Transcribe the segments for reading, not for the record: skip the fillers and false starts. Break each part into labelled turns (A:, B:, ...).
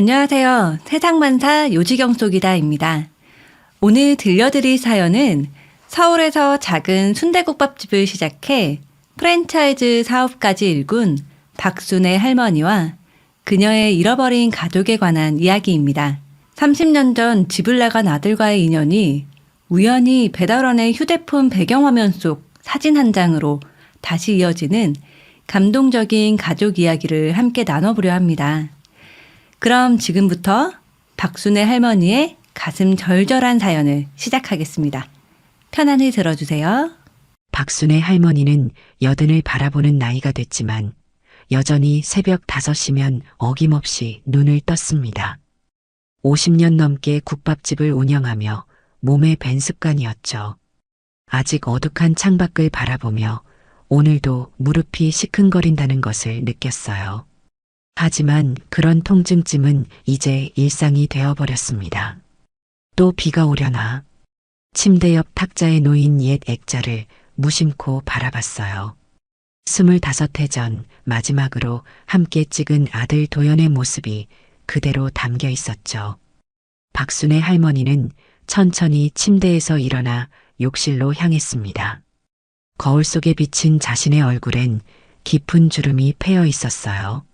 A: 안녕하세요. 세상만사 요지경 속이다입니다. 오늘 들려드릴 사연은 서울에서 작은 순대국밥집을 시작해 프랜차이즈 사업까지 일군 박순애 할머니와 그녀의 잃어버린 가족에 관한 이야기입니다. 30년 전 집을 나간 아들과의 인연이 우연히 배달원의 휴대폰 배경화면 속 사진 한 장으로 다시 이어지는 감동적인 가족 이야기를 함께 나눠보려 합니다. 그럼 지금부터 박순애 할머니의 가슴 절절한 사연을 시작하겠습니다. 편안히 들어주세요.
B: 박순애 할머니는 여든을 바라보는 나이가 됐지만 여전히 새벽 5시면 어김없이 눈을 떴습니다. 50년 넘게 국밥집을 운영하며 몸에 밴 습관이었죠. 아직 어둑한 창밖을 바라보며 오늘도 무릎이 시큰거린다는 것을 느꼈어요. 하지만 그런 통증쯤은 이제 일상이 되어버렸습니다. 또 비가 오려나 침대 옆 탁자에 놓인 옛 액자를 무심코 바라봤어요. 25해 전 마지막으로 함께 찍은 아들 도연의 모습이 그대로 담겨 있었죠. 박순애 할머니는 천천히 침대에서 일어나 욕실로 향했습니다. 거울 속에 비친 자신의 얼굴엔 깊은 주름이 패여 있었어요.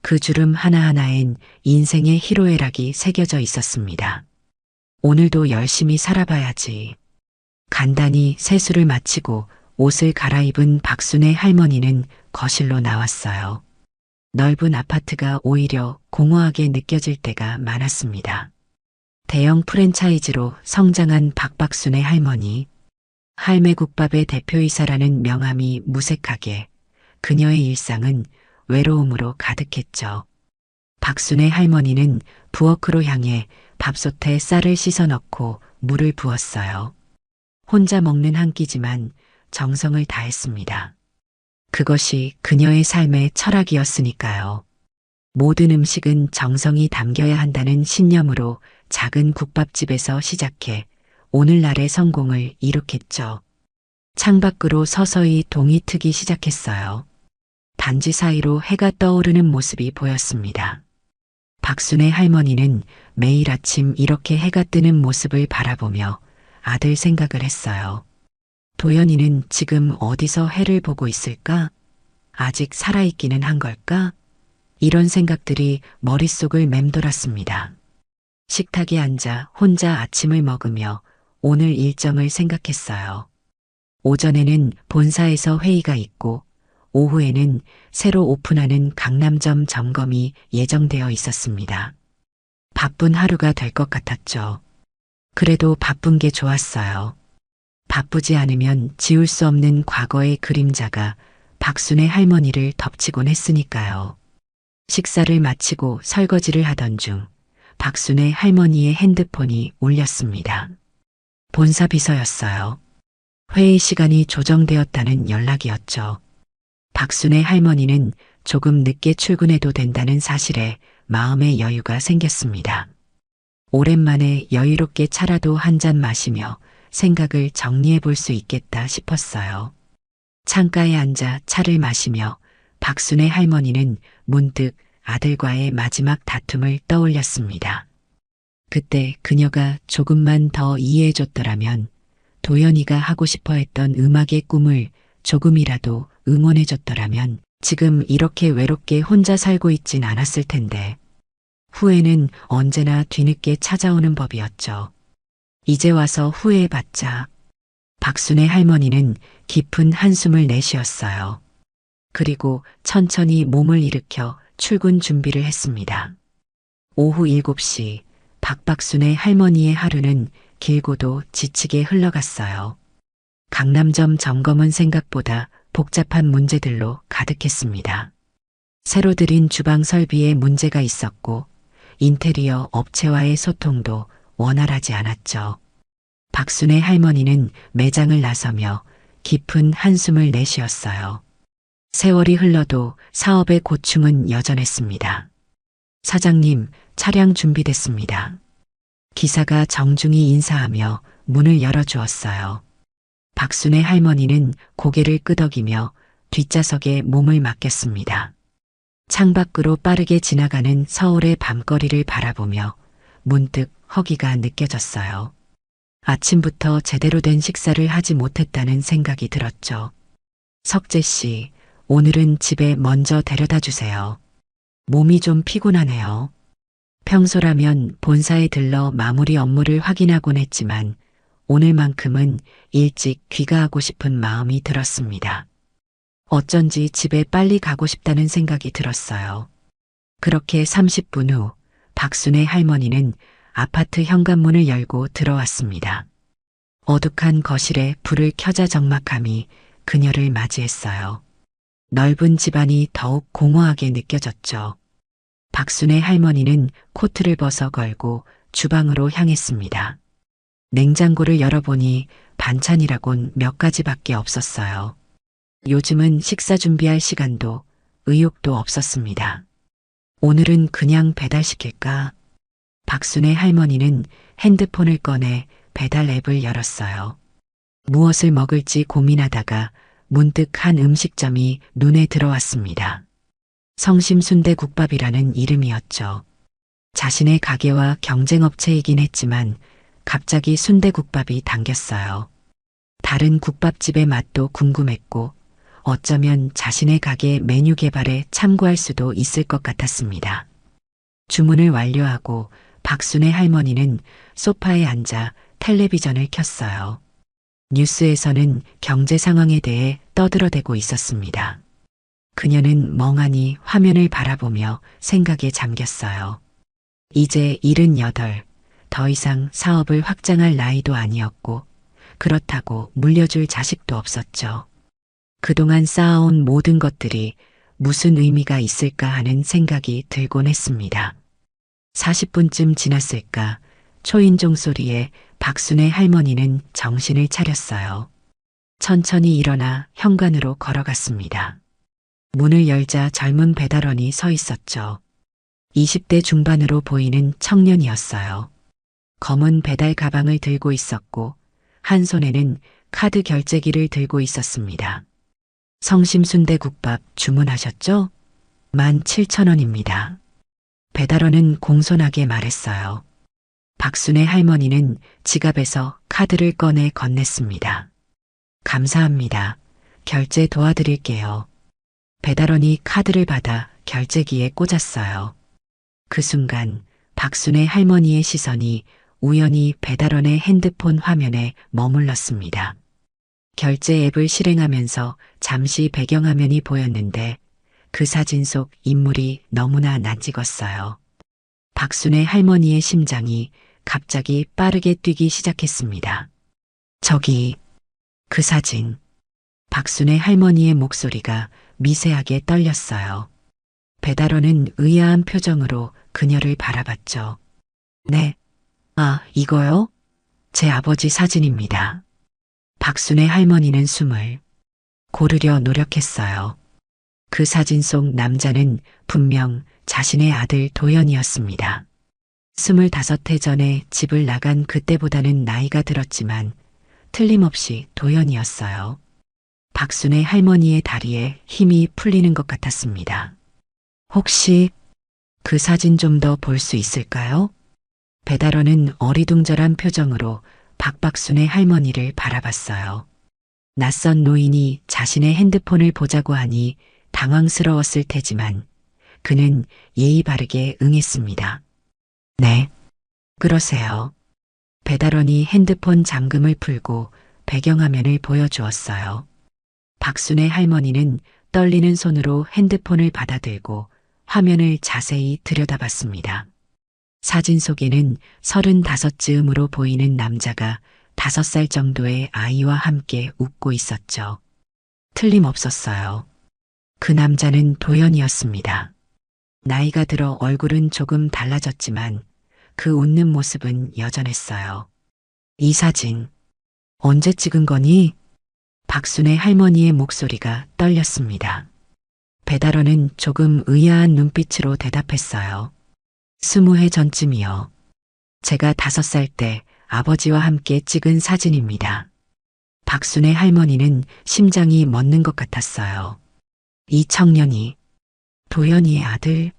B: 그 주름 하나하나엔 인생의 희로애락이 새겨져 있었습니다. 오늘도 열심히 살아봐야지. 간단히 세수를 마치고 옷을 갈아입은 박순애 할머니는 거실로 나왔어요. 넓은 아파트가 오히려 공허하게 느껴질 때가 많았습니다. 대형 프랜차이즈로 성장한 박순애 할머니, 할매국밥의 대표이사라는 명함이 무색하게 그녀의 일상은 외로움으로 가득했죠. 박순애 할머니는 부엌으로 향해 밥솥에 쌀을 씻어 넣고 물을 부었어요. 혼자 먹는 한 끼지만 정성을 다했습니다. 그것이 그녀의 삶의 철학이었으니까요. 모든 음식은 정성이 담겨야 한다는 신념으로 작은 국밥집에서 시작해 오늘날의 성공을 이룩했죠. 창밖으로 서서히 동이 트기 시작했어요. 단지 사이로 해가 떠오르는 모습이 보였습니다. 박순애 할머니는 매일 아침 이렇게 해가 뜨는 모습을 바라보며 아들 생각을 했어요. 도연이는 지금 어디서 해를 보고 있을까? 아직 살아있기는 한 걸까? 이런 생각들이 머릿속을 맴돌았습니다. 식탁에 앉아 혼자 아침을 먹으며 오늘 일정을 생각했어요. 오전에는 본사에서 회의가 있고 오후에는 새로 오픈하는 강남점 점검이 예정되어 있었습니다. 바쁜 하루가 될 것 같았죠. 그래도 바쁜 게 좋았어요. 바쁘지 않으면 지울 수 없는 과거의 그림자가 박순애 할머니를 덮치곤 했으니까요. 식사를 마치고 설거지를 하던 중 박순애 할머니의 핸드폰이 울렸습니다. 본사 비서였어요. 회의 시간이 조정되었다는 연락이었죠. 박순애 할머니는 조금 늦게 출근해도 된다는 사실에 마음의 여유가 생겼습니다. 오랜만에 여유롭게 차라도 한 잔 마시며 생각을 정리해 볼 수 있겠다 싶었어요. 창가에 앉아 차를 마시며 박순애 할머니는 문득 아들과의 마지막 다툼을 떠올렸습니다. 그때 그녀가 조금만 더 이해해줬더라면 도연이가 하고 싶어 했던 음악의 꿈을 조금이라도 응원해줬더라면 지금 이렇게 외롭게 혼자 살고 있진 않았을 텐데. 후회는 언제나 뒤늦게 찾아오는 법이었죠. 이제 와서 후회해봤자. 박순애 할머니는 깊은 한숨을 내쉬었어요. 그리고 천천히 몸을 일으켜 출근 준비를 했습니다. 오후 7시 박순애 할머니의 하루는 길고도 지치게 흘러갔어요. 강남점 점검은 생각보다 복잡한 문제들로 가득했습니다. 새로 들인 주방 설비에 문제가 있었고 인테리어 업체와의 소통도 원활하지 않았죠. 박순애 할머니는 매장을 나서며 깊은 한숨을 내쉬었어요. 세월이 흘러도 사업의 고충은 여전했습니다. 사장님, 차량 준비됐습니다. 기사가 정중히 인사하며 문을 열어주었어요. 박순애 할머니는 고개를 끄덕이며 뒷좌석에 몸을 맡겼습니다. 창밖으로 빠르게 지나가는 서울의 밤거리를 바라보며 문득 허기가 느껴졌어요. 아침부터 제대로 된 식사를 하지 못했다는 생각이 들었죠. 석재 씨, 오늘은 집에 먼저 데려다 주세요. 몸이 좀 피곤하네요. 평소라면 본사에 들러 마무리 업무를 확인하곤 했지만 오늘만큼은 일찍 귀가하고 싶은 마음이 들었습니다. 어쩐지 집에 빨리 가고 싶다는 생각이 들었어요. 그렇게 30분 후 박순의 할머니는 아파트 현관문을 열고 들어왔습니다. 어둑한 거실에 불을 켜자 적막함이 그녀를 맞이했어요. 넓은 집안이 더욱 공허하게 느껴졌죠. 박순의 할머니는 코트를 벗어 걸고 주방으로 향했습니다. 냉장고를 열어보니 반찬이라곤 몇 가지밖에 없었어요. 요즘은 식사 준비할 시간도 의욕도 없었습니다. 오늘은 그냥 배달시킬까? 박순의 할머니는 핸드폰을 꺼내 배달 앱을 열었어요. 무엇을 먹을지 고민하다가 문득 한 음식점이 눈에 들어왔습니다. 성심순대국밥이라는 이름이었죠. 자신의 가게와 경쟁업체이긴 했지만 갑자기 순대국밥이 당겼어요. 다른 국밥집의 맛도 궁금했고 어쩌면 자신의 가게 메뉴 개발에 참고할 수도 있을 것 같았습니다. 주문을 완료하고 박순의 할머니는 소파에 앉아 텔레비전을 켰어요. 뉴스에서는 경제 상황에 대해 떠들어대고 있었습니다. 그녀는 멍하니 화면을 바라보며 생각에 잠겼어요. 이제 78, 더 이상 사업을 확장할 나이도 아니었고 그렇다고 물려줄 자식도 없었죠. 그동안 쌓아온 모든 것들이 무슨 의미가 있을까 하는 생각이 들곤 했습니다. 40분쯤 지났을까 초인종 소리에 박순의 할머니는 정신을 차렸어요. 천천히 일어나 현관으로 걸어갔습니다. 문을 열자 젊은 배달원이 서 있었죠. 20대 중반으로 보이는 청년이었어요. 검은 배달 가방을 들고 있었고 한 손에는 카드 결제기를 들고 있었습니다. 성심순대국밥 주문하셨죠? 17,000원입니다. 배달원은 공손하게 말했어요. 박순의 할머니는 지갑에서 카드를 꺼내 건넸습니다. 감사합니다. 결제 도와드릴게요. 배달원이 카드를 받아 결제기에 꽂았어요. 그 순간 박순의 할머니의 시선이 우연히 배달원의 핸드폰 화면에 머물렀습니다. 결제 앱을 실행하면서 잠시 배경화면이 보였는데 그 사진 속 인물이 너무나 낯익었어요. 박순의 할머니의 심장이 갑자기 빠르게 뛰기 시작했습니다. 저기, 그 사진. 박순의 할머니의 목소리가 미세하게 떨렸어요. 배달원은 의아한 표정으로 그녀를 바라봤죠. 네. 아, 이거요? 제 아버지 사진입니다. 박순의 할머니는 숨을 고르려 노력했어요. 그 사진 속 남자는 분명 자신의 아들 도연이었습니다. 25해 전에 집을 나간 그때보다는 나이가 들었지만 틀림없이 도연이었어요. 박순의 할머니의 다리에 힘이 풀리는 것 같았습니다. 혹시 그 사진 좀 더 볼 수 있을까요? 배달원은 어리둥절한 표정으로 박박순의 할머니를 바라봤어요. 낯선 노인이 자신의 핸드폰을 보자고 하니 당황스러웠을 테지만 그는 예의 바르게 응했습니다. 네, 그러세요. 배달원이 핸드폰 잠금을 풀고 배경화면을 보여주었어요. 박순의 할머니는 떨리는 손으로 핸드폰을 받아들고 화면을 자세히 들여다봤습니다. 사진 속에는 35즈음으로 보이는 남자가 5살 정도의 아이와 함께 웃고 있었죠. 틀림없었어요. 그 남자는 도연이었습니다. 나이가 들어 얼굴은 조금 달라졌지만 그 웃는 모습은 여전했어요. 이 사진, 언제 찍은 거니? 박순의 할머니의 목소리가 떨렸습니다. 배달원은 조금 의아한 눈빛으로 대답했어요. 20해 전쯤이요. 제가 5살 때 아버지와 함께 찍은 사진입니다. 박순의 할머니는 심장이 멎는 것 같았어요. 이 청년이 도연이의 아들?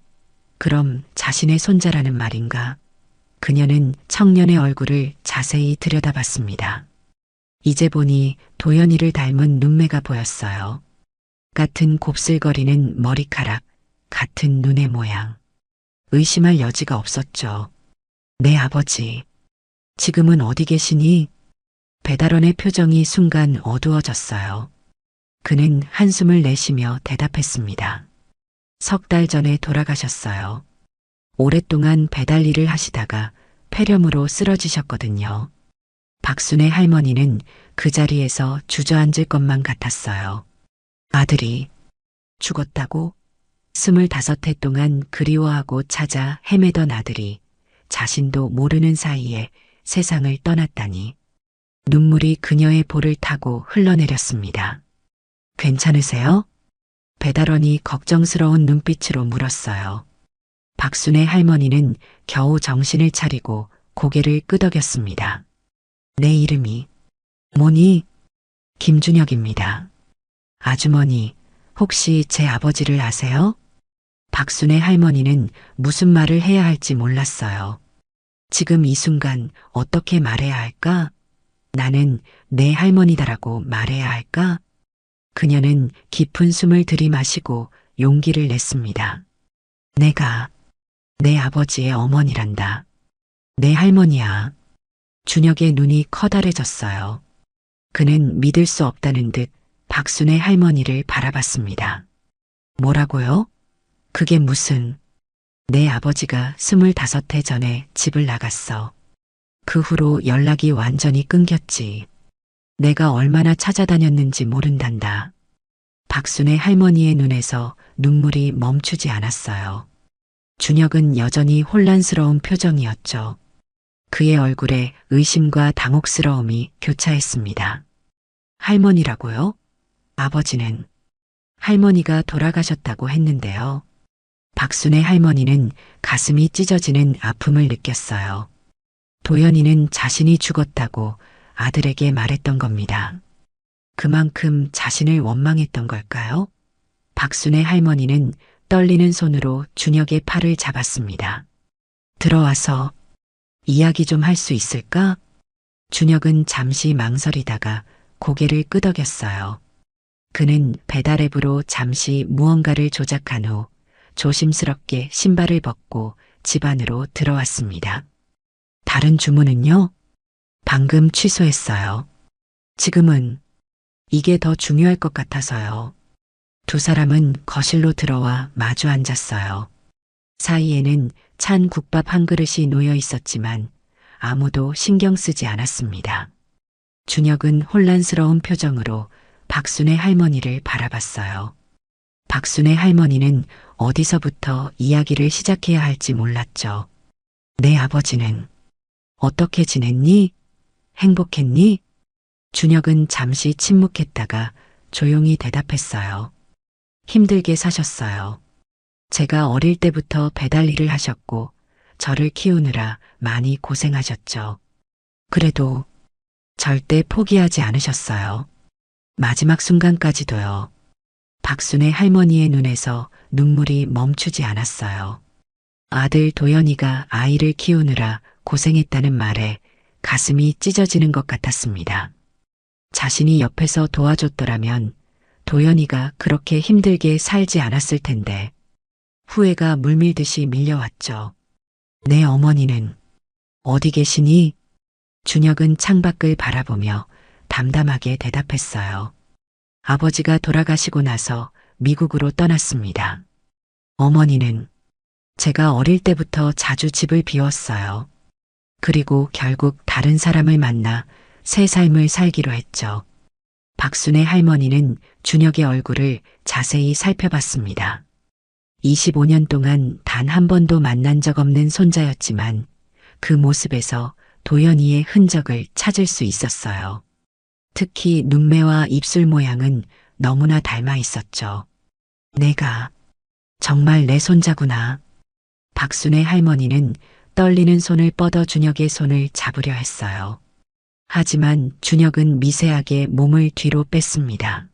B: 그럼 자신의 손자라는 말인가? 그녀는 청년의 얼굴을 자세히 들여다봤습니다. 이제 보니 도연이를 닮은 눈매가 보였어요. 같은 곱슬거리는 머리카락, 같은 눈의 모양. 의심할 여지가 없었죠. 내 아버지. 지금은 어디 계시니? 배달원의 표정이 순간 어두워졌어요. 그는 한숨을 내쉬며 대답했습니다. 3달 전에 돌아가셨어요. 오랫동안 배달 일을 하시다가 폐렴으로 쓰러지셨거든요. 박순의 할머니는 그 자리에서 주저앉을 것만 같았어요. 아들이 죽었다고? 25해 동안 그리워하고 찾아 헤매던 아들이 자신도 모르는 사이에 세상을 떠났다니. 눈물이 그녀의 볼을 타고 흘러내렸습니다. 괜찮으세요? 배달원이 걱정스러운 눈빛으로 물었어요. 박순의 할머니는 겨우 정신을 차리고 고개를 끄덕였습니다. 내 이름이 뭐니? 김준혁입니다. 아주머니, 혹시 제 아버지를 아세요? 박순의 할머니는 무슨 말을 해야 할지 몰랐어요. 지금 이 순간 어떻게 말해야 할까? 나는 내 할머니다라고 말해야 할까? 그녀는 깊은 숨을 들이마시고 용기를 냈습니다. 내가 내 아버지의 어머니란다. 내 할머니야. 준혁의 눈이 커다래졌어요. 그는 믿을 수 없다는 듯 박순의 할머니를 바라봤습니다. 뭐라고요? 그게 무슨... 내 아버지가 25해 전에 집을 나갔어. 그 후로 연락이 완전히 끊겼지. 내가 얼마나 찾아다녔는지 모른단다. 박순의 할머니의 눈에서 눈물이 멈추지 않았어요. 준혁은 여전히 혼란스러운 표정이었죠. 그의 얼굴에 의심과 당혹스러움이 교차했습니다. 할머니라고요? 아버지는? 할머니가 돌아가셨다고 했는데요. 박순의 할머니는 가슴이 찢어지는 아픔을 느꼈어요. 도연이는 자신이 죽었다고 아들에게 말했던 겁니다. 그만큼 자신을 원망했던 걸까요? 박순의 할머니는 떨리는 손으로 준혁의 팔을 잡았습니다. 들어와서 이야기 좀 할 수 있을까? 준혁은 잠시 망설이다가 고개를 끄덕였어요. 그는 배달 앱으로 잠시 무언가를 조작한 후 조심스럽게 신발을 벗고 집 안으로 들어왔습니다. 다른 주문은요? 방금 취소했어요. 지금은 이게 더 중요할 것 같아서요. 두 사람은 거실로 들어와 마주 앉았어요. 사이에는 찬 국밥 한 그릇이 놓여 있었지만 아무도 신경 쓰지 않았습니다. 준혁은 혼란스러운 표정으로 박순의 할머니를 바라봤어요. 박순의 할머니는 어디서부터 이야기를 시작해야 할지 몰랐죠. 내 아버지는 어떻게 지냈니? 행복했니? 준혁은 잠시 침묵했다가 조용히 대답했어요. 힘들게 사셨어요. 제가 어릴 때부터 배달 일을 하셨고 저를 키우느라 많이 고생하셨죠. 그래도 절대 포기하지 않으셨어요. 마지막 순간까지도요. 박순의 할머니의 눈에서 눈물이 멈추지 않았어요. 아들 도연이가 아이를 키우느라 고생했다는 말에 가슴이 찢어지는 것 같았습니다. 자신이 옆에서 도와줬더라면 도연이가 그렇게 힘들게 살지 않았을 텐데 후회가 물밀듯이 밀려왔죠. 내 어머니는 어디 계시니? 준혁은 창밖을 바라보며 담담하게 대답했어요. 아버지가 돌아가시고 나서 미국으로 떠났습니다. 어머니는 제가 어릴 때부터 자주 집을 비웠어요. 그리고 결국 다른 사람을 만나 새 삶을 살기로 했죠. 박순의 할머니는 준혁의 얼굴을 자세히 살펴봤습니다. 25년 동안 단 한 번도 만난 적 없는 손자였지만 그 모습에서 도연이의 흔적을 찾을 수 있었어요. 특히 눈매와 입술 모양은 너무나 닮아 있었죠. 내가 정말 내 손자구나. 박순의 할머니는 떨리는 손을 뻗어 준혁의 손을 잡으려 했어요. 하지만 준혁은 미세하게 몸을 뒤로 뺐습니다.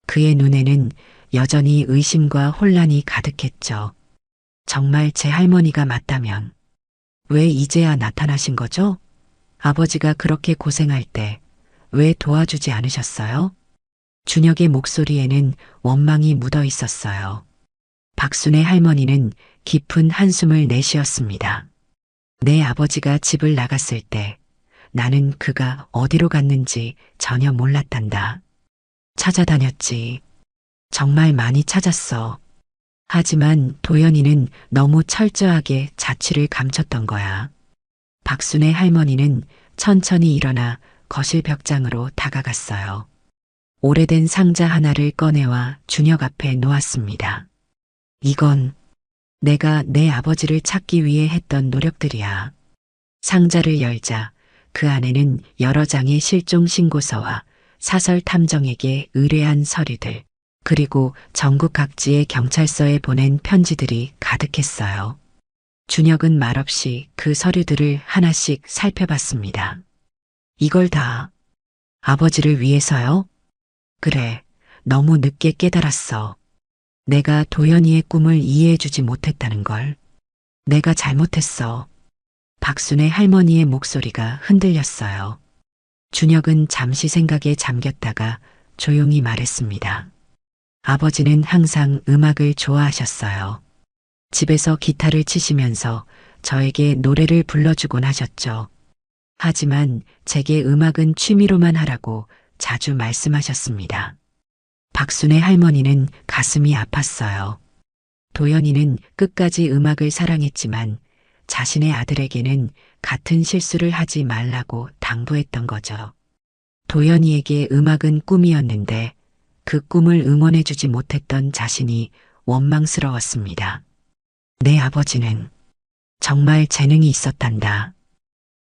B: 그의 눈에는 여전히 의심과 혼란이 가득했죠. 정말 제 할머니가 맞다면 왜 이제야 나타나신 거죠? 아버지가 그렇게 고생할 때 왜 도와주지 않으셨어요? 준혁의 목소리에는 원망이 묻어 있었어요. 박순의 할머니는 깊은 한숨을 내쉬었습니다. 내 아버지가 집을 나갔을 때 나는 그가 어디로 갔는지 전혀 몰랐단다. 찾아다녔지. 정말 많이 찾았어. 하지만 도연이는 너무 철저하게 자취를 감췄던 거야. 박순의 할머니는 천천히 일어나 거실 벽장으로 다가갔어요. 오래된 상자 하나를 꺼내와 준혁 앞에 놓았습니다. 이건 내가 내 아버지를 찾기 위해 했던 노력들이야. 상자를 열자 그 안에는 여러 장의 실종 신고서와 사설 탐정에게 의뢰한 서류들, 그리고 전국 각지의 경찰서에 보낸 편지들이 가득했어요. 준혁은 말없이 그 서류들을 하나씩 살펴봤습니다. 이걸 다 아버지를 위해서요? 그래, 너무 늦게 깨달았어. 내가 도연이의 꿈을 이해해주지 못했다는 걸. 내가 잘못했어. 박순의 할머니의 목소리가 흔들렸어요. 준혁은 잠시 생각에 잠겼다가 조용히 말했습니다. 아버지는 항상 음악을 좋아하셨어요. 집에서 기타를 치시면서 저에게 노래를 불러주곤 하셨죠. 하지만 제게 음악은 취미로만 하라고 자주 말씀하셨습니다. 박순의 할머니는 가슴이 아팠어요. 도연이는 끝까지 음악을 사랑했지만 자신의 아들에게는 같은 실수를 하지 말라고 당부했던 거죠. 도연이에게 음악은 꿈이었는데 그 꿈을 응원해주지 못했던 자신이 원망스러웠습니다. 내 아버지는 정말 재능이 있었단다.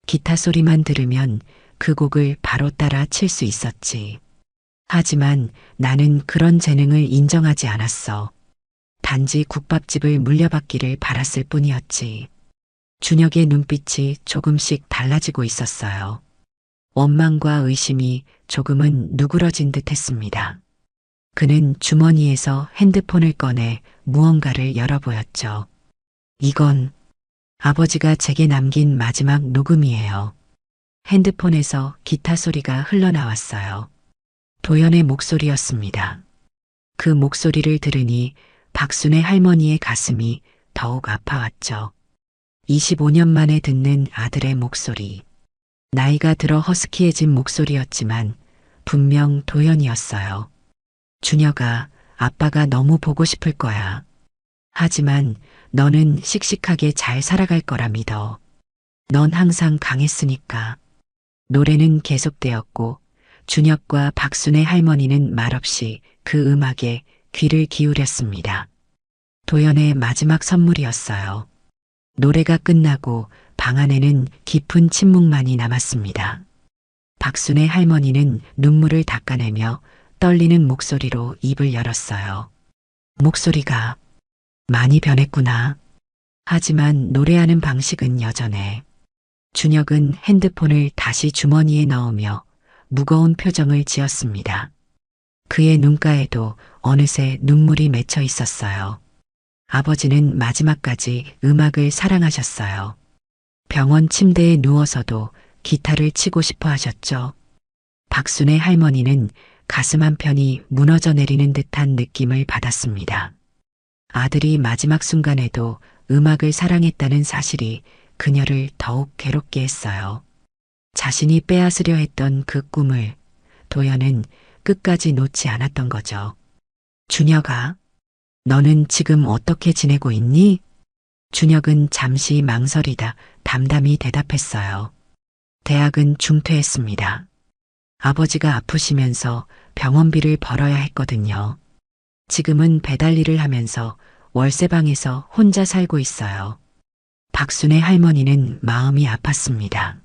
B: 기타 소리만 들으면 그 곡을 바로 따라 칠 수 있었지. 하지만 나는 그런 재능을 인정하지 않았어. 단지 국밥집을 물려받기를 바랐을 뿐이었지. 준혁의 눈빛이 조금씩 달라지고 있었어요. 원망과 의심이 조금은 누그러진 듯 했습니다. 그는 주머니에서 핸드폰을 꺼내 무언가를 열어보였죠. 이건 아버지가 제게 남긴 마지막 녹음이에요. 핸드폰에서 기타 소리가 흘러나왔어요. 도연의 목소리였습니다. 그 목소리를 들으니 박순의 할머니의 가슴이 더욱 아파왔죠. 25년 만에 듣는 아들의 목소리. 나이가 들어 허스키해진 목소리였지만 분명 도연이었어요. 준혁아, 아빠가 너무 보고 싶을 거야. 하지만 너는 씩씩하게 잘 살아갈 거라 믿어. 넌 항상 강했으니까. 노래는 계속되었고 준혁과 박순의 할머니는 말없이 그 음악에 귀를 기울였습니다. 도연의 마지막 선물이었어요. 노래가 끝나고 방 안에는 깊은 침묵만이 남았습니다. 박순의 할머니는 눈물을 닦아내며 떨리는 목소리로 입을 열었어요. 목소리가 많이 변했구나. 하지만 노래하는 방식은 여전해. 준혁은 핸드폰을 다시 주머니에 넣으며 무거운 표정을 지었습니다. 그의 눈가에도 어느새 눈물이 맺혀 있었어요. 아버지는 마지막까지 음악을 사랑하셨어요. 병원 침대에 누워서도 기타를 치고 싶어 하셨죠. 박순의 할머니는 가슴 한편이 무너져 내리는 듯한 느낌을 받았습니다. 아들이 마지막 순간에도 음악을 사랑했다는 사실이 그녀를 더욱 괴롭게 했어요. 자신이 빼앗으려 했던 그 꿈을 도연은 끝까지 놓지 않았던 거죠. 준혁아, 너는 지금 어떻게 지내고 있니? 준혁은 잠시 망설이다 담담히 대답했어요. 대학은 중퇴했습니다. 아버지가 아프시면서 병원비를 벌어야 했거든요. 지금은 배달 일을 하면서 월세방에서 혼자 살고 있어요. 박순의 할머니는 마음이 아팠습니다.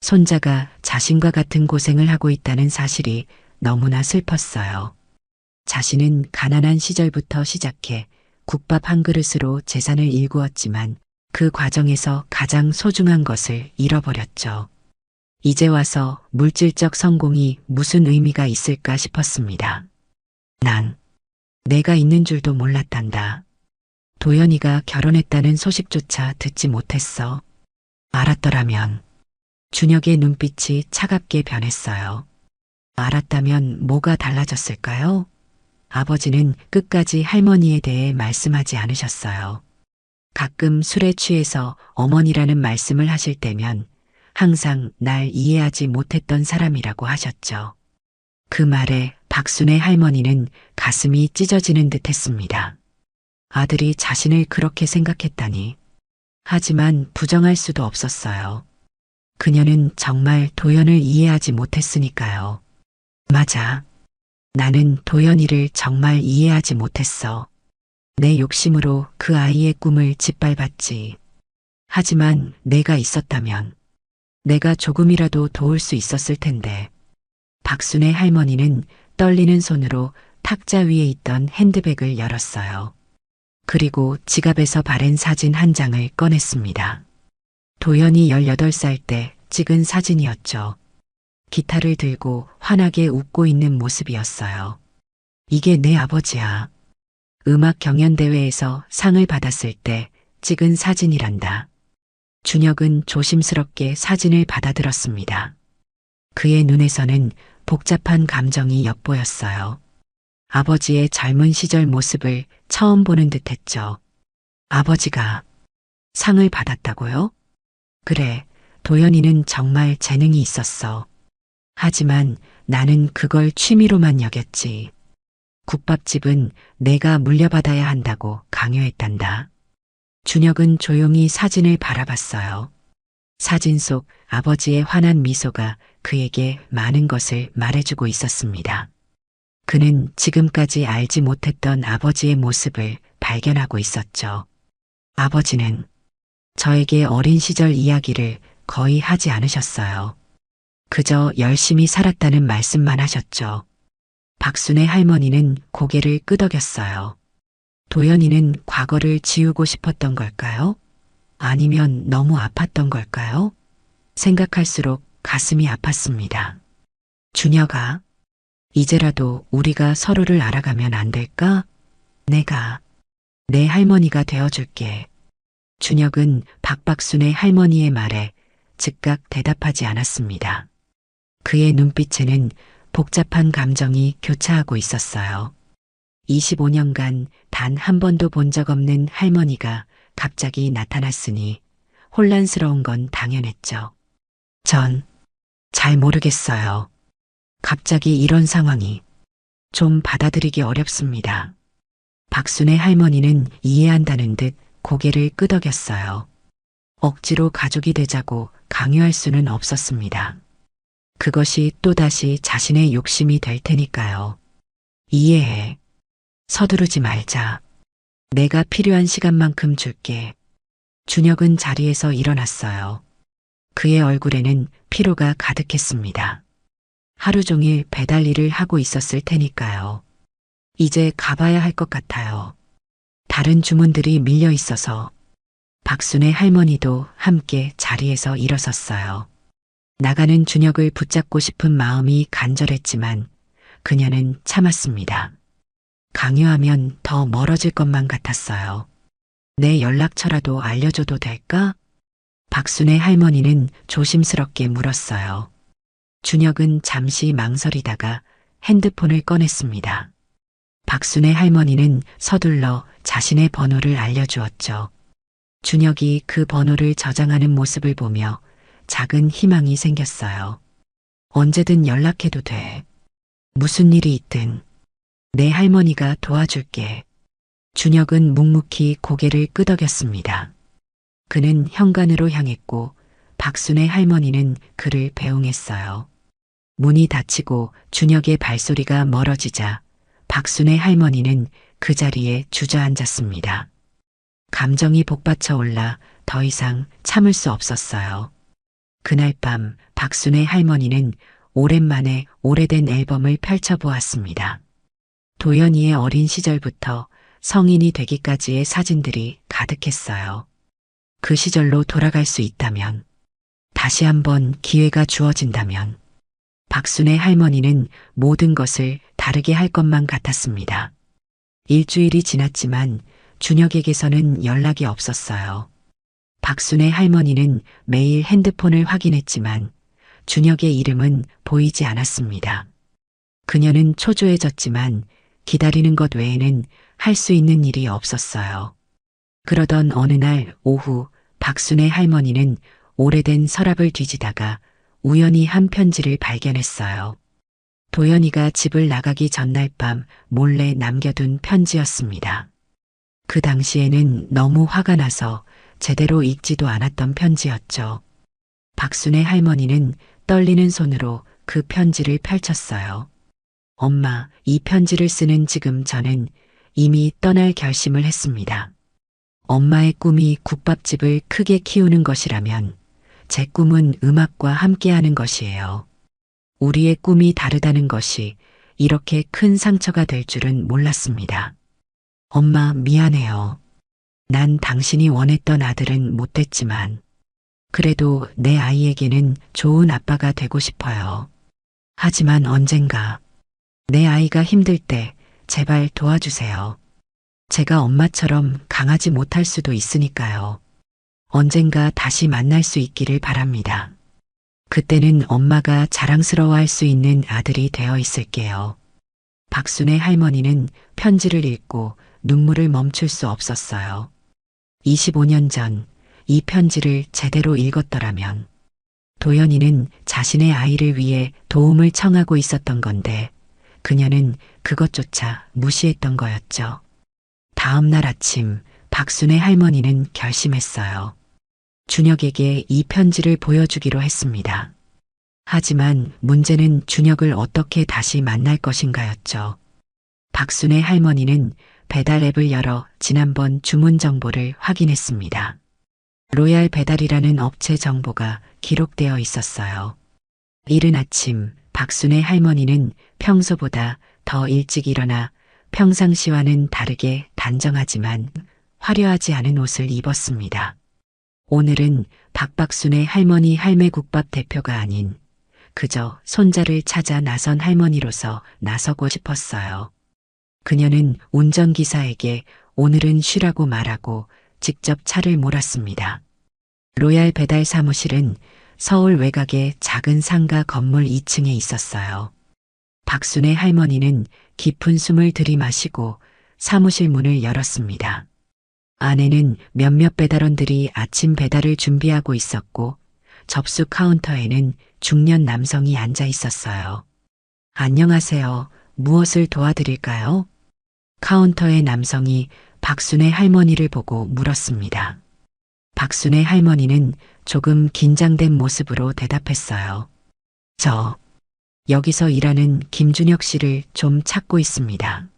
B: 손자가 자신과 같은 고생을 하고 있다는 사실이 너무나 슬펐어요. 자신은 가난한 시절부터 시작해 국밥 한 그릇으로 재산을 일구었지만 그 과정에서 가장 소중한 것을 잃어버렸죠. 이제 와서 물질적 성공이 무슨 의미가 있을까 싶었습니다. 난 내가 있는 줄도 몰랐단다. 도연이가 결혼했다는 소식조차 듣지 못했어. 알았더라면. 준혁의 눈빛이 차갑게 변했어요. 알았다면 뭐가 달라졌을까요? 아버지는 끝까지 할머니에 대해 말씀하지 않으셨어요. 가끔 술에 취해서 어머니라는 말씀을 하실 때면 항상 날 이해하지 못했던 사람이라고 하셨죠. 그 말에 박순의 할머니는 가슴이 찢어지는 듯 했습니다. 아들이 자신을 그렇게 생각했다니. 하지만 부정할 수도 없었어요. 그녀는 정말 도연을 이해하지 못했으니까요. 맞아. 나는 도연이를 정말 이해하지 못했어. 내 욕심으로 그 아이의 꿈을 짓밟았지. 하지만 내가 있었다면 내가 조금이라도 도울 수 있었을 텐데. 박순의 할머니는 떨리는 손으로 탁자 위에 있던 핸드백을 열었어요. 그리고 지갑에서 바랜 사진 한 장을 꺼냈습니다. 도연이 18살 때 찍은 사진이었죠. 기타를 들고 환하게 웃고 있는 모습이었어요. 이게 내 아버지야. 음악 경연대회에서 상을 받았을 때 찍은 사진이란다. 준혁은 조심스럽게 사진을 받아들었습니다. 그의 눈에서는 복잡한 감정이 엿보였어요. 아버지의 젊은 시절 모습을 처음 보는 듯 했죠. 아버지가 상을 받았다고요? 그래, 도연이는 정말 재능이 있었어. 하지만 나는 그걸 취미로만 여겼지. 국밥집은 내가 물려받아야 한다고 강요했단다. 준혁은 조용히 사진을 바라봤어요. 사진 속 아버지의 환한 미소가 그에게 많은 것을 말해주고 있었습니다. 그는 지금까지 알지 못했던 아버지의 모습을 발견하고 있었죠. 아버지는 저에게 어린 시절 이야기를 거의 하지 않으셨어요. 그저 열심히 살았다는 말씀만 하셨죠. 박순의 할머니는 고개를 끄덕였어요. 도연이는 과거를 지우고 싶었던 걸까요? 아니면 너무 아팠던 걸까요? 생각할수록 가슴이 아팠습니다. 준혁아, 이제라도 우리가 서로를 알아가면 안 될까? 내가 내 할머니가 되어줄게. 준혁은 박박순의 할머니의 말에 즉각 대답하지 않았습니다. 그의 눈빛에는 복잡한 감정이 교차하고 있었어요. 25년간 단 한 번도 본 적 없는 할머니가 갑자기 나타났으니 혼란스러운 건 당연했죠. 전 잘 모르겠어요. 갑자기 이런 상황이 좀 받아들이기 어렵습니다. 박순의 할머니는 이해한다는 듯 고개를 끄덕였어요. 억지로 가족이 되자고 강요할 수는 없었습니다. 그것이 또다시 자신의 욕심이 될 테니까요. 이해해. 서두르지 말자. 내가 필요한 시간만큼 줄게. 준혁은 자리에서 일어났어요. 그의 얼굴에는 피로가 가득했습니다. 하루 종일 배달 일을 하고 있었을 테니까요. 이제 가봐야 할 것 같아요. 다른 주문들이 밀려 있어서. 박순의 할머니도 함께 자리에서 일어섰어요. 나가는 준혁을 붙잡고 싶은 마음이 간절했지만 그녀는 참았습니다. 강요하면 더 멀어질 것만 같았어요. 내 연락처라도 알려줘도 될까? 박순의 할머니는 조심스럽게 물었어요. 준혁은 잠시 망설이다가 핸드폰을 꺼냈습니다. 박순의 할머니는 서둘러 자신의 번호를 알려주었죠. 준혁이 그 번호를 저장하는 모습을 보며 작은 희망이 생겼어요. 언제든 연락해도 돼. 무슨 일이 있든 내 할머니가 도와줄게. 준혁은 묵묵히 고개를 끄덕였습니다. 그는 현관으로 향했고 박순의 할머니는 그를 배웅했어요. 문이 닫히고 준혁의 발소리가 멀어지자 박순의 할머니는 그 자리에 주저앉았습니다. 감정이 복받쳐 올라 더 이상 참을 수 없었어요. 그날 밤 박순의 할머니는 오랜만에 오래된 앨범을 펼쳐보았습니다. 도연이의 어린 시절부터 성인이 되기까지의 사진들이 가득했어요. 그 시절로 돌아갈 수 있다면, 다시 한번 기회가 주어진다면, 박순의 할머니는 모든 것을 다르게 할 것만 같았습니다. 일주일이 지났지만 준혁에게서는 연락이 없었어요. 박순의 할머니는 매일 핸드폰을 확인했지만 준혁의 이름은 보이지 않았습니다. 그녀는 초조해졌지만 기다리는 것 외에는 할 수 있는 일이 없었어요. 그러던 어느 날 오후 박순의 할머니는 오래된 서랍을 뒤지다가 우연히 한 편지를 발견했어요. 도연이가 집을 나가기 전날 밤 몰래 남겨둔 편지였습니다. 그 당시에는 너무 화가 나서 제대로 읽지도 않았던 편지였죠. 박순의 할머니는 떨리는 손으로 그 편지를 펼쳤어요. 엄마, 이 편지를 쓰는 지금 저는 이미 떠날 결심을 했습니다. 엄마의 꿈이 국밥집을 크게 키우는 것이라면 제 꿈은 음악과 함께하는 것이에요. 우리의 꿈이 다르다는 것이 이렇게 큰 상처가 될 줄은 몰랐습니다. 엄마, 미안해요. 난 당신이 원했던 아들은 못 됐지만 그래도 내 아이에게는 좋은 아빠가 되고 싶어요. 하지만 언젠가 내 아이가 힘들 때 제발 도와주세요. 제가 엄마처럼 강하지 못할 수도 있으니까요. 언젠가 다시 만날 수 있기를 바랍니다. 그때는 엄마가 자랑스러워할 수 있는 아들이 되어 있을게요. 박순의 할머니는 편지를 읽고 눈물을 멈출 수 없었어요. 25년 전 이 편지를 제대로 읽었더라면 도연이는 자신의 아이를 위해 도움을 청하고 있었던 건데 그녀는 그것조차 무시했던 거였죠. 다음 날 아침 박순의 할머니는 결심했어요. 준혁에게 이 편지를 보여주기로 했습니다. 하지만 문제는 준혁을 어떻게 다시 만날 것인가였죠. 박순의 할머니는 배달 앱을 열어 지난번 주문 정보를 확인했습니다. 로얄 배달이라는 업체 정보가 기록되어 있었어요. 이른 아침 박순의 할머니는 평소보다 더 일찍 일어나 평상시와는 다르게 단정하지만 화려하지 않은 옷을 입었습니다. 오늘은 박박순의 할머니 할매국밥 대표가 아닌 그저 손자를 찾아 나선 할머니로서 나서고 싶었어요. 그녀는 운전기사에게 오늘은 쉬라고 말하고 직접 차를 몰았습니다. 로얄 배달 사무실은 서울 외곽의 작은 상가 건물 2층에 있었어요. 박순의 할머니는 깊은 숨을 들이마시고 사무실 문을 열었습니다. 안에는 몇몇 배달원들이 아침 배달을 준비하고 있었고 접수 카운터에는 중년 남성이 앉아 있었어요. 안녕하세요. 무엇을 도와드릴까요? 카운터의 남성이 박순의 할머니를 보고 물었습니다. 박순의 할머니는 조금 긴장된 모습으로 대답했어요. 저 여기서 일하는 김준혁 씨를 좀 찾고 있습니다.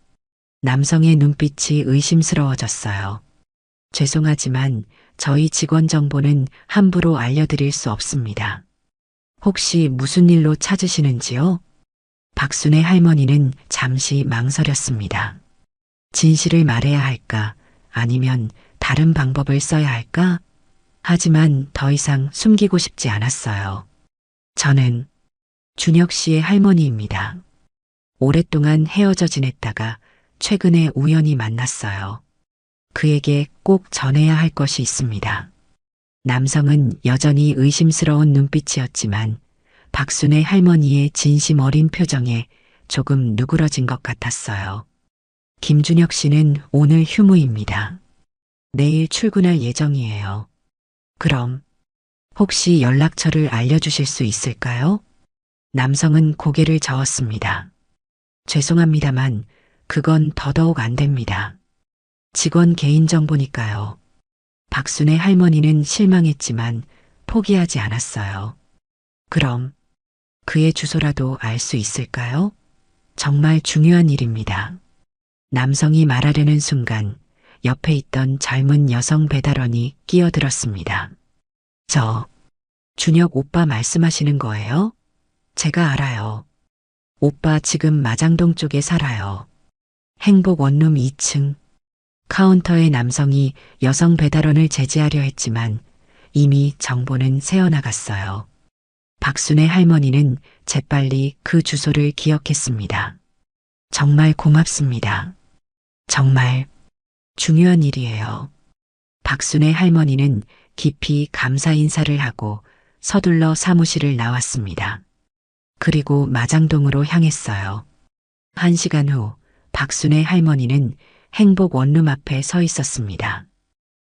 B: 남성의 눈빛이 의심스러워졌어요. 죄송하지만 저희 직원 정보는 함부로 알려드릴 수 없습니다. 혹시 무슨 일로 찾으시는지요? 박순의 할머니는 잠시 망설였습니다. 진실을 말해야 할까? 아니면 다른 방법을 써야 할까? 하지만 더 이상 숨기고 싶지 않았어요. 저는 준혁 씨의 할머니입니다. 오랫동안 헤어져 지냈다가 최근에 우연히 만났어요. 그에게 꼭 전해야 할 것이 있습니다. 남성은 여전히 의심스러운 눈빛이었지만 박순의 할머니의 진심 어린 표정에 조금 누그러진 것 같았어요. 김준혁 씨는 오늘 휴무입니다. 내일 출근할 예정이에요. 그럼 혹시 연락처를 알려주실 수 있을까요? 남성은 고개를 저었습니다. 죄송합니다만 그건 더더욱 안 됩니다. 직원 개인정보니까요. 박순의 할머니는 실망했지만 포기하지 않았어요. 그럼 그의 주소라도 알 수 있을까요? 정말 중요한 일입니다. 남성이 말하려는 순간 옆에 있던 젊은 여성 배달원이 끼어들었습니다. 저 준혁 오빠 말씀하시는 거예요? 제가 알아요. 오빠 지금 마장동 쪽에 살아요. 행복 원룸 2층. 카운터의 남성이 여성 배달원을 제지하려 했지만 이미 정보는 새어나갔어요. 박순의 할머니는 재빨리 그 주소를 기억했습니다. 정말 고맙습니다. 정말 중요한 일이에요. 박순의 할머니는 깊이 감사 인사를 하고 서둘러 사무실을 나왔습니다. 그리고 마장동으로 향했어요. 1시간 후 박순의 할머니는 행복 원룸 앞에 서 있었습니다.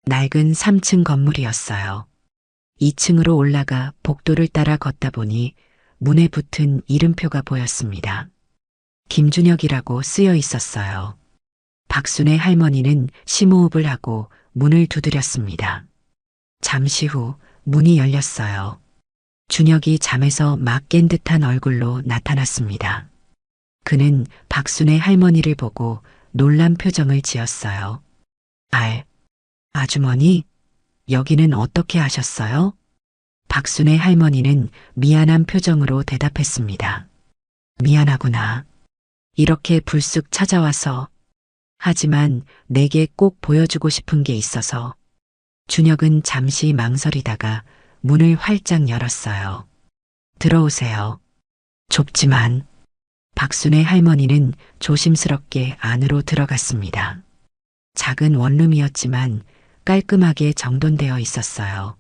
B: 낡은 3층 건물이었어요. 2층으로 올라가 복도를 따라 걷다 보니 문에 붙은 이름표가 보였습니다. 김준혁이라고 쓰여 있었어요. 박순의 할머니는 심호흡을 하고 문을 두드렸습니다. 잠시 후 문이 열렸어요. 준혁이 잠에서 막 깬 듯한 얼굴로 나타났습니다. 그는 박순의 할머니를 보고 놀란 표정을 지었어요. 아주머니, 여기는 어떻게 하셨어요? 박순의 할머니는 미안한 표정으로 대답했습니다. 미안하구나. 이렇게 불쑥 찾아와서. 하지만 내게 꼭 보여주고 싶은 게 있어서. 준혁은 잠시 망설이다가 문을 활짝 열었어요. 들어오세요. 좁지만. 박순의 할머니는 조심스럽게 안으로 들어갔습니다. 작은 원룸이었지만 깔끔하게 정돈되어 있었어요.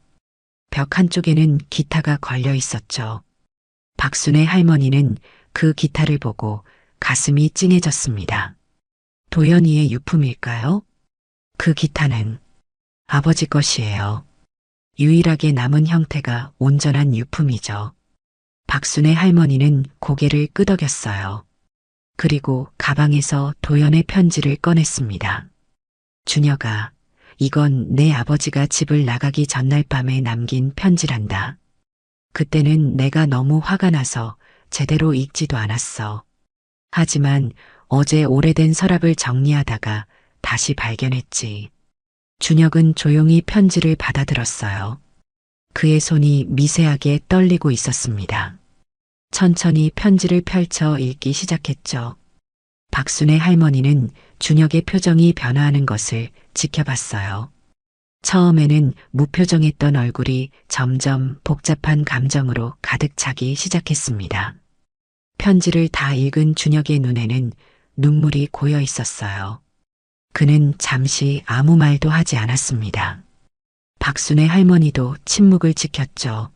B: 벽 한쪽에는 기타가 걸려 있었죠. 박순의 할머니는 그 기타를 보고 가슴이 찡해졌습니다. 도연이의 유품일까요? 그 기타는 아버지 것이에요. 유일하게 남은 형태가 온전한 유품이죠. 박순의 할머니는 고개를 끄덕였어요. 그리고 가방에서 도연의 편지를 꺼냈습니다. 준혁아, 이건 내 아버지가 집을 나가기 전날 밤에 남긴 편지란다. 그때는 내가 너무 화가 나서 제대로 읽지도 않았어. 하지만 어제 오래된 서랍을 정리하다가 다시 발견했지. 준혁은 조용히 편지를 받아들었어요. 그의 손이 미세하게 떨리고 있었습니다. 천천히 편지를 펼쳐 읽기 시작했죠. 박순의 할머니는 준혁의 표정이 변화하는 것을 지켜봤어요. 처음에는 무표정했던 얼굴이 점점 복잡한 감정으로 가득 차기 시작했습니다. 편지를 다 읽은 준혁의 눈에는 눈물이 고여 있었어요. 그는 잠시 아무 말도 하지 않았습니다. 박순의 할머니도 침묵을 지켰죠.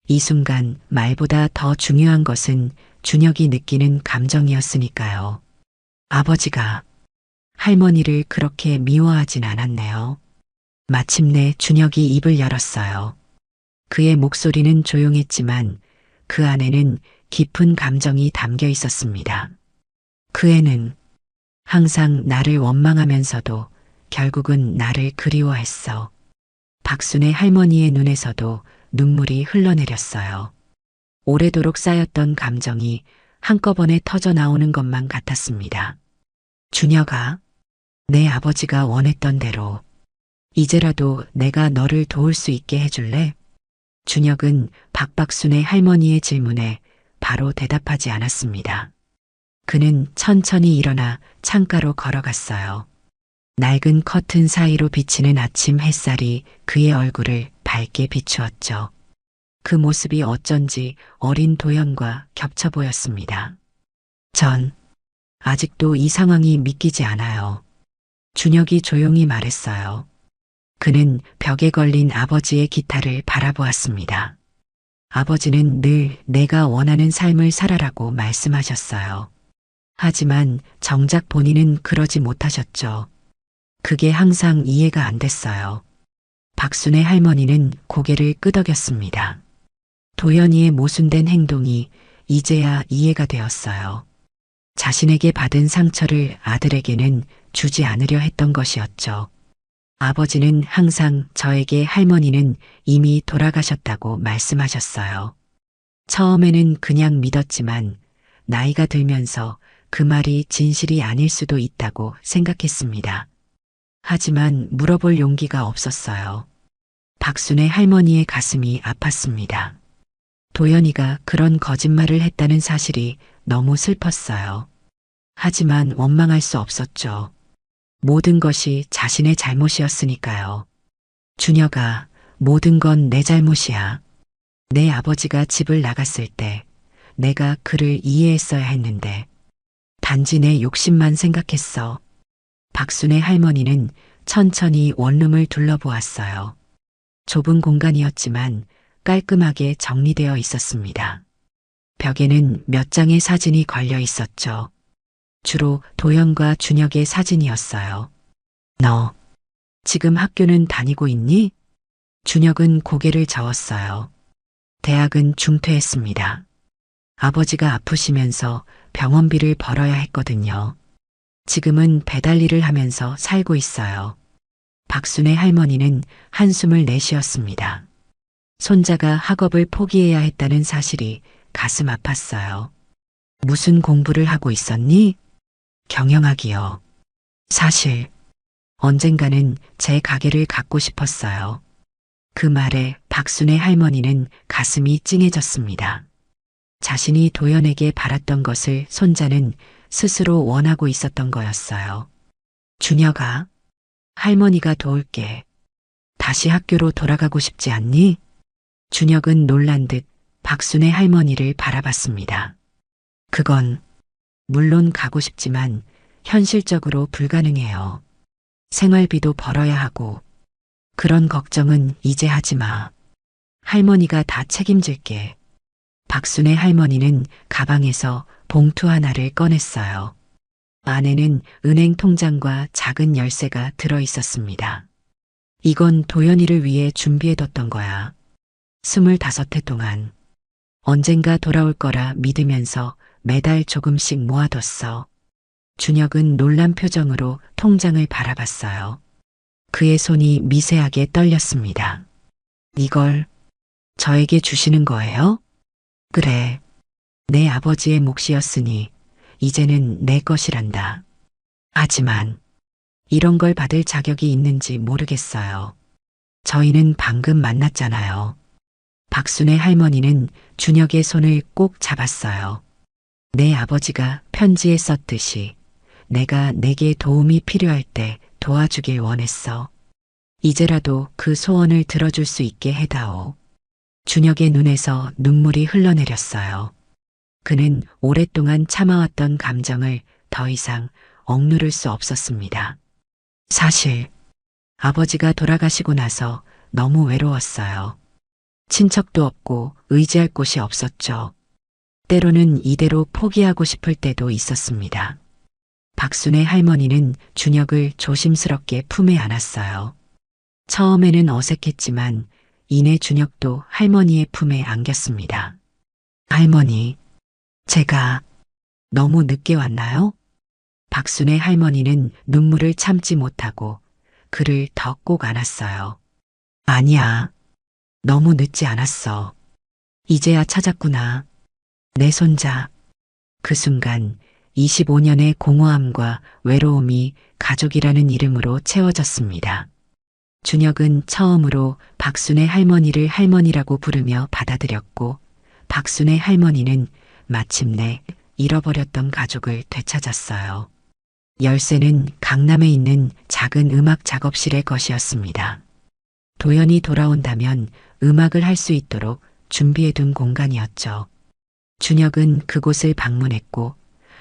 B: 이 순간 말보다 더 중요한 것은 준혁이 느끼는 감정이었으니까요. 아버지가 할머니를 그렇게 미워하진 않았네요. 마침내 준혁이 입을 열었어요. 그의 목소리는 조용했지만 그 안에는 깊은 감정이 담겨 있었습니다. 그 애는 항상 나를 원망하면서도 결국은 나를 그리워했어. 박순의 할머니의 눈에서도 눈물이 흘러내렸어요. 오래도록 쌓였던 감정이 한꺼번에 터져 나오는 것만 같았습니다. 준혁아, 내 아버지가 원했던 대로 이제라도 내가 너를 도울 수 있게 해줄래? 준혁은 박박순의 할머니의 질문에 바로 대답하지 않았습니다. 그는 천천히 일어나 창가로 걸어갔어요. 낡은 커튼 사이로 비치는 아침 햇살이 그의 얼굴을 밝게 비추었죠. 그 모습이 어쩐지 어린 도연과 겹쳐 보였습니다. 전 아직도 이 상황이 믿기지 않아요. 준혁이 조용히 말했어요. 그는 벽에 걸린 아버지의 기타를 바라보았습니다. 아버지는 늘 내가 원하는 삶을 살아라고 말씀하셨어요. 하지만 정작 본인은 그러지 못하셨죠. 그게 항상 이해가 안 됐어요. 박순의 할머니는 고개를 끄덕였습니다. 도연이의 모순된 행동이 이제야 이해가 되었어요. 자신에게 받은 상처를 아들에게는 주지 않으려 했던 것이었죠. 아버지는 항상 저에게 할머니는 이미 돌아가셨다고 말씀하셨어요. 처음에는 그냥 믿었지만 나이가 들면서 그 말이 진실이 아닐 수도 있다고 생각했습니다. 하지만 물어볼 용기가 없었어요. 박순의 할머니의 가슴이 아팠습니다. 도연이가 그런 거짓말을 했다는 사실이 너무 슬펐어요. 하지만 원망할 수 없었죠. 모든 것이 자신의 잘못이었으니까요. 준혁아, 모든 건 내 잘못이야. 내 아버지가 집을 나갔을 때 내가 그를 이해했어야 했는데 단지 내 욕심만 생각했어. 박순의 할머니는 천천히 원룸을 둘러보았어요. 좁은 공간이었지만 깔끔하게 정리되어 있었습니다. 벽에는 몇 장의 사진이 걸려 있었죠. 주로 도연과 준혁의 사진이었어요. 너, 지금 학교는 다니고 있니? 준혁은 고개를 저었어요. 대학은 중퇴했습니다. 아버지가 아프시면서 병원비를 벌어야 했거든요. 지금은 배달 일을 하면서 살고 있어요. 박순의 할머니는 한숨을 내쉬었습니다. 손자가 학업을 포기해야 했다는 사실이 가슴 아팠어요. 무슨 공부를 하고 있었니? 경영학이요. 사실 언젠가는 제 가게를 갖고 싶었어요. 그 말에 박순의 할머니는 가슴이 찡해졌습니다. 자신이 도연에게 바랐던 것을 손자는 스스로 원하고 있었던 거였어요. 준혁아, 할머니가 도울게. 다시 학교로 돌아가고 싶지 않니? 준혁은 놀란 듯 박순의 할머니를 바라봤습니다. 그건 물론 가고 싶지만 현실적으로 불가능해요. 생활비도 벌어야 하고 그런 걱정은 이제 하지 마. 할머니가 다 책임질게. 박순의 할머니는 가방에서 봉투 하나를 꺼냈어요. 안에는 은행 통장과 작은 열쇠가 들어 있었습니다. 이건 도연이를 위해 준비해뒀던 거야. 25해 동안 언젠가 돌아올 거라 믿으면서 매달 조금씩 모아뒀어. 준혁은 놀란 표정으로 통장을 바라봤어요. 그의 손이 미세하게 떨렸습니다. 이걸 저에게 주시는 거예요? 그래. 내 아버지의 몫이었으니 이제는 내 것이란다. 하지만 이런 걸 받을 자격이 있는지 모르겠어요. 저희는 방금 만났잖아요. 박순의 할머니는 준혁의 손을 꼭 잡았어요. 내 아버지가 편지에 썼듯이 내가 내게 도움이 필요할 때 도와주길 원했어. 이제라도 그 소원을 들어줄 수 있게 해다오. 준혁의 눈에서 눈물이 흘러내렸어요. 그는 오랫동안 참아왔던 감정을 더 이상 억누를 수 없었습니다. 사실 아버지가 돌아가시고 나서 너무 외로웠어요. 친척도 없고 의지할 곳이 없었죠. 때로는 이대로 포기하고 싶을 때도 있었습니다. 박순의 할머니는 준혁을 조심스럽게 품에 안았어요. 처음에는 어색했지만 이내 준혁도 할머니의 품에 안겼습니다. 할머니, 제가 너무 늦게 왔나요? 박순의 할머니는 눈물을 참지 못하고 그를 더 꼭 안았어요. 아니야, 너무 늦지 않았어. 이제야 찾았구나. 내 손자. 그 순간 25년의 공허함과 외로움이 가족이라는 이름으로 채워졌습니다. 준혁은 처음으로 박순의 할머니를 할머니라고 부르며 받아들였고 박순의 할머니는 마침내 잃어버렸던 가족을 되찾았어요. 열쇠는 강남에 있는 작은 음악 작업실의 것이었습니다. 도연이 돌아온다면 음악을 할 수 있도록 준비해둔 공간이었죠. 준혁은 그곳을 방문했고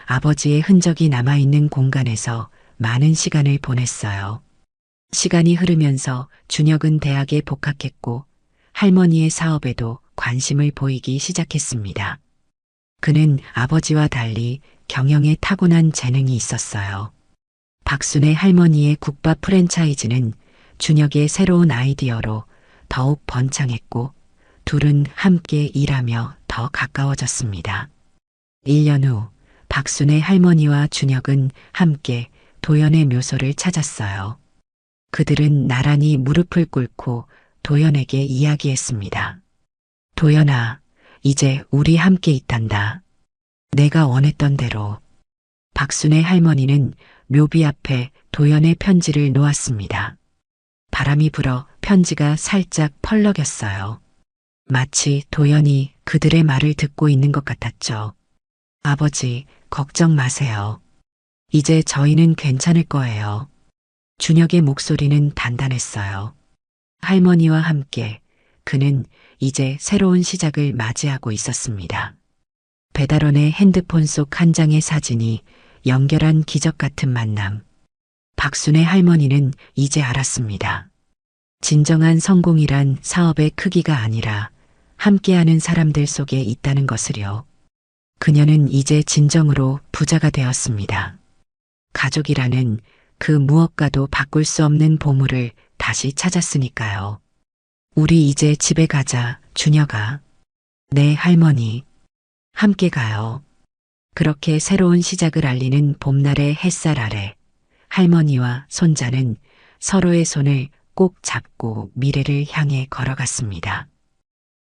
B: 아버지의 흔적이 남아있는 공간에서 많은 시간을 보냈어요. 시간이 흐르면서 준혁은 대학에 복학했고 할머니의 사업에도 관심을 보이기 시작했습니다. 그는 아버지와 달리 경영에 타고난 재능이 있었어요. 박순의 할머니의 국밥 프랜차이즈는 준혁의 새로운 아이디어로 더욱 번창했고 둘은 함께 일하며 더 가까워졌습니다. 1년 후 박순의 할머니와 준혁은 함께 도연의 묘소를 찾았어요. 그들은 나란히 무릎을 꿇고 도연에게 이야기했습니다. 도연아, 이제 우리 함께 있단다. 내가 원했던 대로. 박순의 할머니는 묘비 앞에 도연의 편지를 놓았습니다. 바람이 불어 편지가 살짝 펄럭였어요. 마치 도연이 그들의 말을 듣고 있는 것 같았죠. 아버지, 걱정 마세요. 이제 저희는 괜찮을 거예요. 준혁의 목소리는 단단했어요. 할머니와 함께 그는 이제 새로운 시작을 맞이하고 있었습니다. 배달원의 핸드폰 속 한 장의 사진이 연결한 기적 같은 만남. 박순의 할머니는 이제 알았습니다. 진정한 성공이란 사업의 크기가 아니라 함께하는 사람들 속에 있다는 것을요. 그녀는 이제 진정으로 부자가 되었습니다. 가족이라는 그 무엇과도 바꿀 수 없는 보물을 다시 찾았으니까요. 우리 이제 집에 가자, 준혁아. 네, 할머니. 함께 가요. 그렇게 새로운 시작을 알리는 봄날의 햇살 아래 할머니와 손자는 서로의 손을 꼭 잡고 미래를 향해 걸어갔습니다.